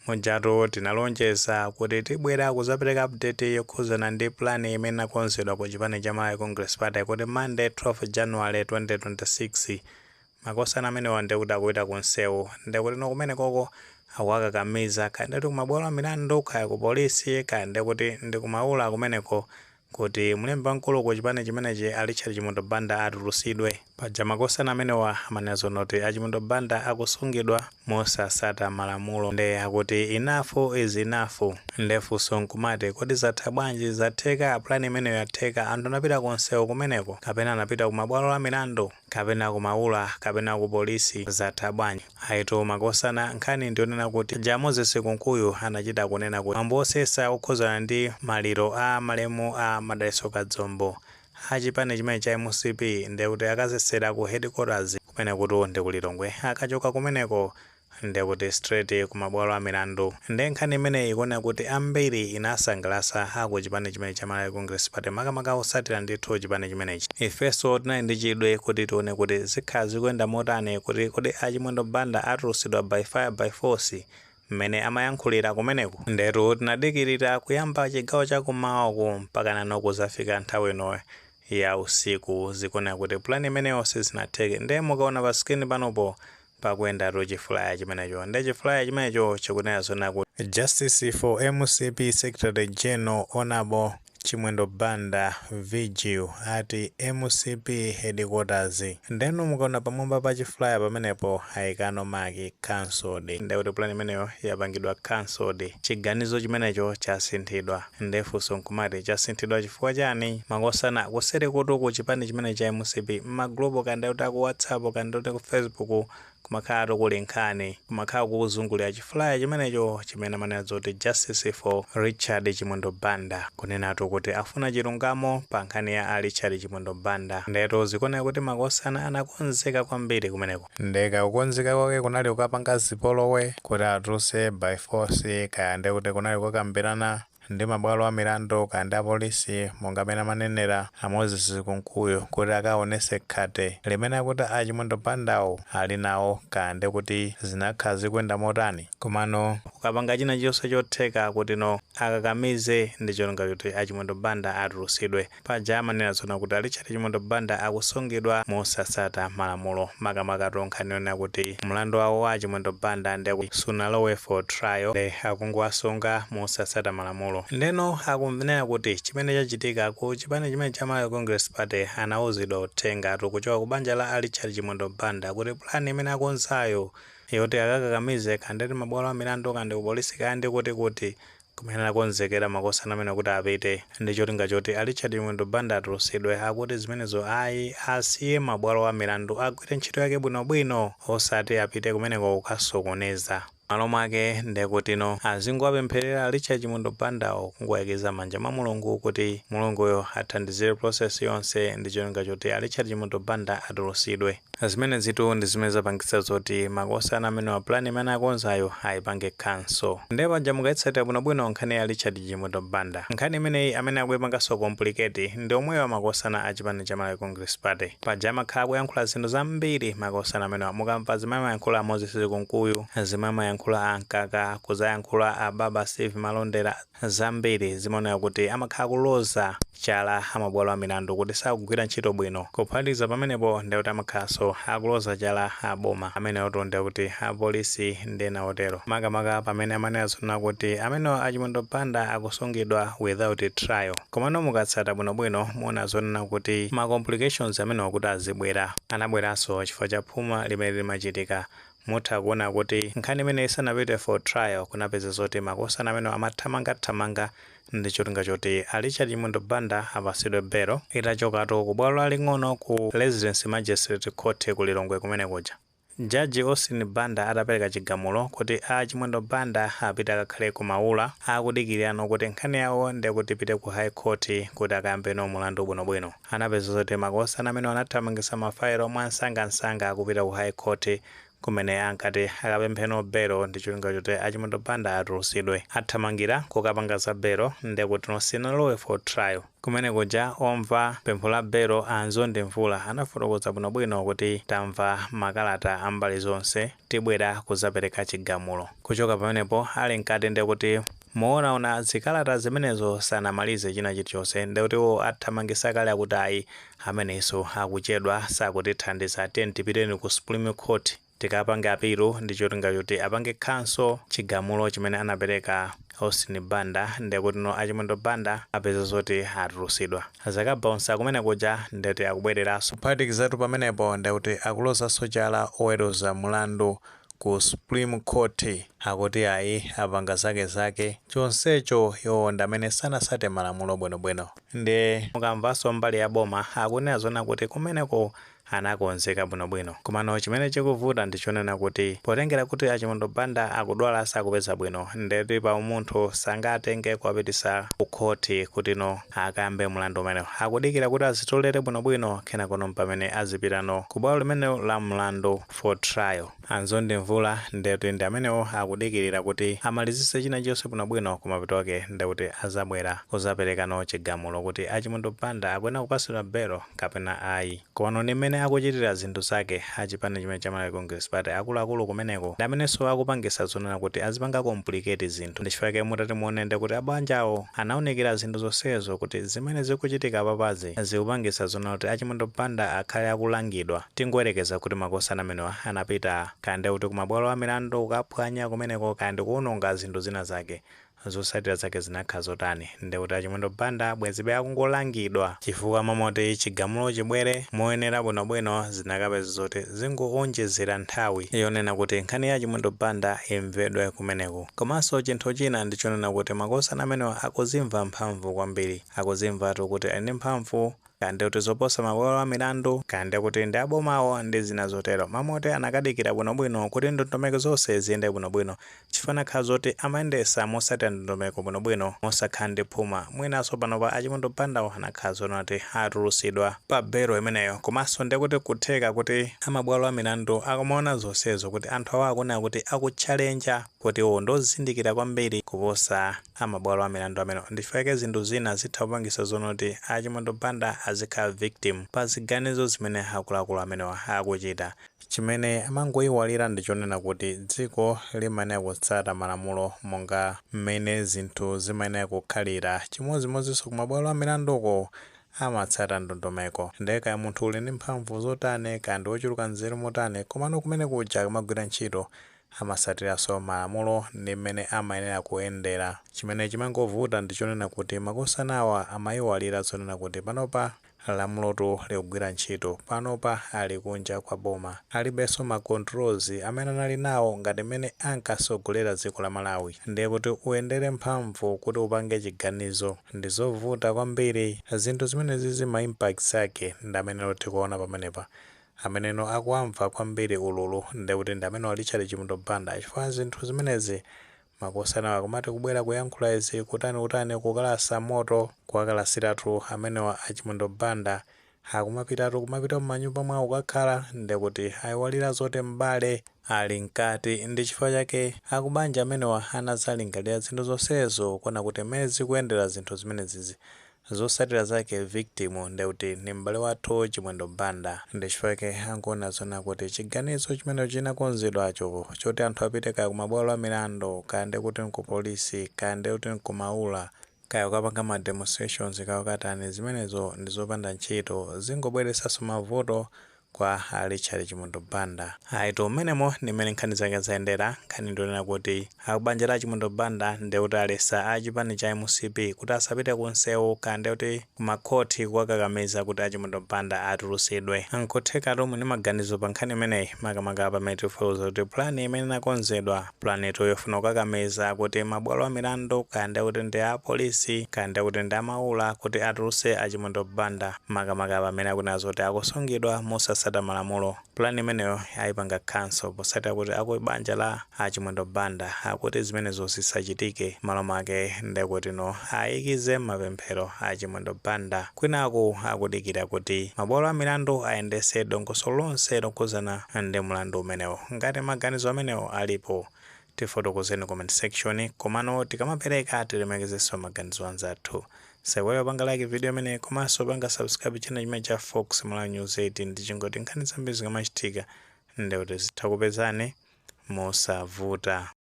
Mujatu tinalonjeza kuti tibwera kuzapereka update yokhuzana ndi plani imene inakonzedwa ku chipani cha Malawi Congress Party kuti Monday 12 January 2026 makosana amenewa ndikuti akuita kunsewu ndikuti nokumene koko akuwakakamiza kandi kumabwalo a milandu kaya ku polisi kandi kuti ndikumaula kumeneko kuti mlembi wamkulu ku chipani chimenechi ali Chimundo Banda atulusidwe. Paja makosana amenewa amanezo noti Chimundo Banda akusungidwa mosasata malamulo nde akuti enough is enough. Ndefunso nkumati kodi zatha bwanji zatheka plani imeneyo yatheka anthu anapita kunsewu kumeneko kapena anapita kumabwalo a milandu kapena kumaula kapena ku polisi zatha bwanji. Aitu makosana nkhani ndionena kuti ja Moses Kunkuyu anachita kunena kuti ambosesa okhuzana ndi maliro a malemu a Madaliso Kadzombo achipani chimene cha MCP ndekuti akazesera ku headquarters kumene kuti ndikulilongwe akachoka kumeneko ndekuti straight kumabwalo a milandu. Nde nkhani imeneyi ikuona kuti ambiri inasangalasa aku chipani chimene cha Malawi Congress Party makamaka osatira ndithu chipani chimenechi. Ifenso tinali ndi chidwi kuti tione kuti zikhala zikuyenda motani kuti kodi Chimundo Banda atulusidwa by fire by force mmene amayankhulira kumeneko. Ndetu tinadikirira kuyamba chigawo chakumawako mpaka nano kuzafika nthawi ino ya usiku zikuona kuti plani imeneyo sizinatheke. Nde mukaona pa screen panopo pakuyenda chifulaya chimenecho. Nde chifulaya chimenecho chikunena zona kuti Justice for MCP Secretary General Honorable Chimundo Banda Vigil ati MCP headquarters. Ndenu mukaona pamwamba pa chifulaya pamenepo ayikano maki cancelled. Ndekuti plani imeneyo yapangidwa cancelled. Chiganizo chimenecho chasinthidwa. Ndefunso nkumati chasinthidwa chifukwa chani? Makosana kuseri kuti ku chipani chimene cha MCP maglobo kandi kuti ku WhatsApp kandi kuti ku Facebook kumakhala kuli nkhani kumakhala kuzungulira chifulaya chimenecho chimene amanena zoti Justice for Richard Chimundo Banda kunena kuti afuna chilungamo pa nkhani ya Richard Chimundo Banda. Ndeto zikuona kuti makosana anakonzeka kwambiri kumeneko. Ndeka kukonzeka kwake kunali kukapanga zipolowe kuti atuluse by force kaya ndekuti kunali kukambirana ndi mabwalo a milandu kandi a polisi monga amene amanenera a Moses Kunkuyu kuti akaonese khate limene akuti Chimundo Bandawo ali nawo kandi kuti zinakhala zikuyenda motani. Komano ukapanga china chonse chotheka kuti no akakamize ndi cholinga kuti Chimundo Banda atulusidwe. Paja amanena zona kuti Richard Chimundo Banda akusungidwa mosasata malamulo makamaka tonkhaniona kuti mlandu wawo wa Chimundo Banda ndi sunalowe for trial nde akungowasunga mosasata malamulo. Ndeno akumvenera kuti chimene chachitika ku chipani chimene cha Malawi Congress Party anauzidwa uthenga kuchoka ku banja la Richard Chimundo Banda kuti plani imene akonzayo yoti akakamize kandi mabwalo a milandu kandi ku polisi kandi kuti kumene akonzekera makosana amene kuti apite ndi cholinga choti Richard Chimundo Banda atulusidwe. Akuti zimenezo asiye mabwalo a milandu agwire ntchito yake bwinobwino osati apite kumeneko kukasokoneza. Malo mwake ndekuti no azingowapempherera Richard Chimundo Bandawo kungoyakeza manja mwa Mulungu kuti Mulunguyo athandizire process yonse ndi cholinga choti Richard Chimundo Banda atulusidwe. Zimene zitu ndi zimene zapangitsa zoti makosana amene wa plani imene akonzayo ayipange cancel. Nde paja mukaitsatira bwinobwino nkhani ya Richard Chimundo Banda. Nkhani imeneyi amene akuyipanganso complicate ndi omwewa makosana a chipani cha Malawi Congress Party. Paja amakhala kuyankhula zinthu zambiri makosana amene mukamva zimene amayankhula a Moses Kunkuyu, zimene amayankhula a Nkaka, kuzayankhula a Baba Steve Malondera zambiri zimaoneka kuti amakhala kuloza chala amabwalo a milandu kuti sakugwira ntchito bwino. Kuphatikiza pamenepo ndekuti amakhalanso akuloza chala aboma amene otonda kuti apolisi ndena otero makamaka pamene amanena zona kuti amene Chimundo Banda akusungidwa without trial. Komano mukatsata bwinobwino muona zonena kuti ma complications amene wakuti azibwera anabweranso chifukwa cha phuma limene limachitika. Mutha kuona kuti nkhani imene isanapite for trial kunapeza zoti makosana amene amathamanga ndi cholinga choti Richard Chimundo Banda apasidwe belo itachokatu ku bwalo laling'ono ku Residence Magistrate Court ku Lilongwe kumene kuja. Jaji Austin Banda adapereka chigamulo kuti Chimundo Banda apite akakhale ku maula akudikirano kuti nkhani yawo ndi kuti ipite ku High Court kuti akayambe no mulandu bwinobwino. Anapeza zoti makosana amene anathamangisa mafailo mwa msangamsanga akupita ku High Court kumene ankati akapempheno belo ndi cholinga choti Achimoto Banda atulusidwe. Athamangira kukapanga za belo ndekuti nosinalowe for trial. Kumene kuja omva pempho la belo Anzondi Mvula anafotokoza bwinobwino kuti tamva makalata ambali zonse tibwera kuzapereka chigamulo. Kuchoka pamenepo ali nkati ndekuti moona zikalata zimenezo sanamalize china chilichonse ndekuti athamangisa kale akuti ayi amenenso akuchedwa sakutithandiza tipiteni ku Supreme Court tikapange apilu ndi cholinga choti apange khanso chigamulo chimene anapereka Austin Banda ndekuti Achimoto Banda apeza zoti atulusidwa. Zakabonsa kumene kuja ndeti akubwereranso kuphatikizatu pamenepo ndekuti akulozaso chala oweruza mulandu ku Supreme Court akuti ayi apanga zake chonsecho iwo ndamene sanasate malamulo bwinobwino. Ndi mukamvaso mbali ya boma akunena zona kuti kumeneko anakonzeka bwinobwino. Komano chimene chikuvuta ndichonena kuti potengera kuti Achimoto Banda akudwala sakupeza bwino ndeti pa umunthu sangatenge kuwapitisa ku khoti kuti akambe mulandu umenewo. Akudikira kuti azitolere bwinobwino kena kono pamene azipitano ku bwalo limene la mlandu for trial. Anzondi Mvula ndeti ndi amenewo akudikirira kuti amalizise china chonse bwinobwino kumapito ake ndekuti azabwera kuzaperekano chigamulo kuti Achimoto Banda akuyenera kupasidwa belo kapena ayi. Komano nimene akuchitira zinthu zake achipani chimene cha Malawi Congress Party akuluakulu kumeneko ndamenenso akupangisa zonena kuti azipanga complicate zinthu. Ndichifukwa mutati muonende kuti abanjawo anaonekera zinthu zonsezo kuti zimene zikuchitika papazi zikupangisa zonena kuti Achimoto Banda akhale akulangidwa. Tingoyerekeza kuti makosana amenewa anapita kande kuti kumabwalo a milandu kukaphwanya kumeneko kandi kuononga zinthu zina zake zosatira zake zinakhala zotani ndekuti Achimoto Banda bwezibe akungolangidwa chifukwa mamoti chigamulo chibwere moyenera bwinobwino zinakapeza zoti zingoonjezera nthawi yonena kuti nkhani ya Achimoto Banda imvedwe kumeneko. Komanso chinthu china ndichonena kuti makosana amenewa akuzimva mphamvu kwambiri, akuzimvatu kuti ali ndi mphamvu kandi kuti zoposa mabwalo a milandu kandi kuti ndi abomawo ndi zina zotero. Mamoti anakadikira bwinobwino kuti ndondomeko zonse ziyende bwinobwino chifana khala zoti amayendesa mosatira ndondomeko bwinobwino mosakhala ndi phuma. Mwinaso panopa Achimoto Banda anakhala zonena kuti atulusidwa pa belo imeneyo. Komanso ndekuti kutheka kuti amabwalo a milandu akumaona zonsezo kuti anthu awo akunena kuti akutchalenja kuti ndozindikira kwambiri kuposa amabwalo a milandu amene. Ndifake zinthu zina zitha kupangisa zonena kuti Achimoto Banda azikhala victim pa ziganizo zimene akuluakulu amenewa akuchita. Chimene amangoyiwalira ndichonena kuti dziko limayenera kutsata malamulo monga mmene zinthu zimayenera kukhalira. Chimodzimodzinso kumabwalo a milanduko amatsata ndondomeko. Ndeka munthu uli ndi mphamvu zotani kandi wochuluka nzeru motani komano kumene kuja kumagwira ntchito amasatiranso malamulo ndi mmene amayenera kuyendera. Chimene chimangovuta ndichonena kuti makosanawa amayiwalira zonena kuti panopa lamulotu likugwira ntchito, panopa ali kunja kwa boma, alibenso ma controls amene anali nawo ngati mmene ankasogolera dziko la Malawi. Ndiye kuti uyendere mphamvu kuti upange chiganizo ndizovuta kwambiri. Zinthu zimene zizi ma impacts ake ndamene tikuona pamenepa ameneno akuamva kwambiri ululu ndekuti ndamene walichali Achimoto Banda chifukwa zinthu zimenezi makosana akumati kubwera kuyankhula izi kutani kukalasa moto kuwakalasiratu amenewa Achimoto Banda akumapitatu kumapita m'manyumba mwawo kukakhala ndekuti ayiwalira zoti m'bale ali mkati. Ndi chifukwa chake akubanja amenewa anazalingalira zinthu zonsezo kuona kuti mmene zikuyendera zinthu zimenezizi zosatira zake victim ndekuti ni m'bale wathu Achimoto Banda. Ndi chifukwa chake ankuona zona kuti chiganizo chimene chinakonzedwacho choti anthu apite kaya kumabwalo a milandu kandi kuti ku polisi kandi kuti kumaula kaya ukapanga ma demonstrations kaya katani zimenezo ndizopanda ntchito zingobweresanso mavuto kwa Achimoto Banda. Aito menemo ni mmene nkhani zake zayendera. Nkhani ndionena kuti akubanja la Achimoto Banda ndekuti alesa achipani cha MCP kuti asapite kunsewu kandi kuti kumakhoti kuwakakamiza kuti Achimoto Banda atulusidwe. Nkotheka tomwe ni maganizo pa nkhani imeneyi makamaka pamene tifotokoza kuti plani imene inakonzedwa planeto yofuna kukakamiza kuti mabwalo a milandu kandi kuti ndi a polisi kandi kuti ndi amaula kuti atuluse Achimoto Banda makamaka pamene akunazo kuti akusungidwa posasata malamulo. Plan imeneyo ayipanga council posatira kuti akubanja la achimwendo banda akuti zimenezo zisachitike malo make ndekuti no ayikize mapemphero achimwendo banda. Kwinaku akudikira kuti mabwalo a milandu ayendese dongosolo lonse lokhuzana ndi mlandu umenewo. Ngati maganizo amenewo alipo tifotokozeni comment section, komano tikamapereka tilemekezenso maganizo anzathu. Seweyo panga like video imene komanso panga subscribe channel chimene cha Fox Malawi News 18 ndichingoti nkhani zambiri zikamachitika ndekuti zitha kupezani mosavuta.